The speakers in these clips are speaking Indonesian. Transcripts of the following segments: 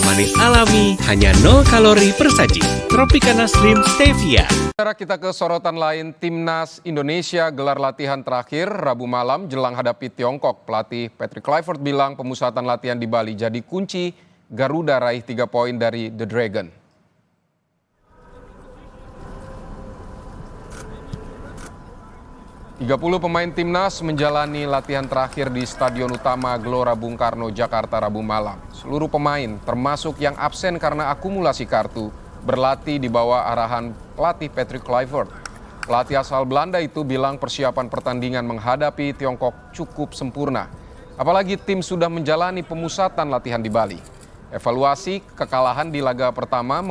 manis alami, hanya 0 kalori per saji. Tropicana Slim Stevia. Kita ke sorotan lain, Timnas Indonesia gelar latihan terakhir Rabu malam jelang hadapi Tiongkok. Pelatih Kluivert bilang pemusatan latihan di Bali jadi kunci Garuda raih 3 poin dari The Dragon. Tiga 30 pemain Timnas menjalani latihan terakhir di Stadion Utama Gelora Bung Karno, Jakarta Rabu malam. Seluruh pemain, termasuk yang absen karena akumulasi kartu, berlatih di bawah arahan pelatih Kluivert. Pelatih asal Belanda itu bilang persiapan pertandingan menghadapi Tiongkok cukup sempurna. Apalagi tim sudah menjalani pemusatan latihan di Bali. Evaluasi kekalahan di laga pertama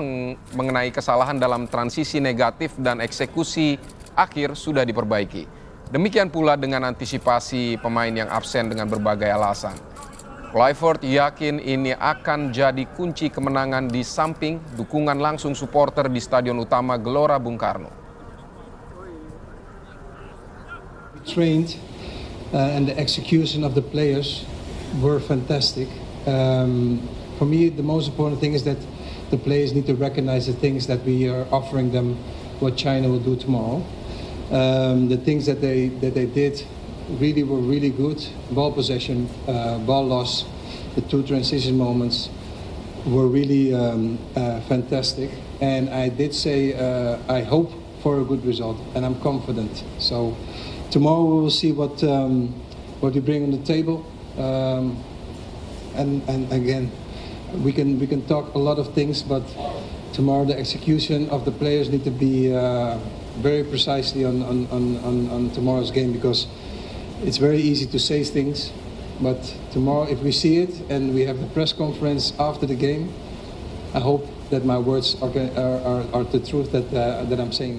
mengenai kesalahan dalam transisi negatif dan eksekusi akhir sudah diperbaiki. Demikian pula dengan antisipasi pemain yang absen dengan berbagai alasan. Kluivert yakin ini akan jadi kunci kemenangan di samping dukungan langsung supporter di Stadion Utama Gelora Bung Karno. Trained and the execution of the players were fantastic. For me, the most important thing is that the players need to recognize the things that we are offering them, what China will do tomorrow. The things that they did were really good. Ball possession, ball loss, the 2 transition moments were really fantastic. And I did say I hope for a good result, and I'm confident. So tomorrow we will see what we bring on the table. And again, we can talk a lot of things, but tomorrow the execution of the players need to be very precisely on tomorrow's game, because it's very easy to say things, but tomorrow if we see it and we have the press conference after the game, I hope that my words are the truth that I'm saying now.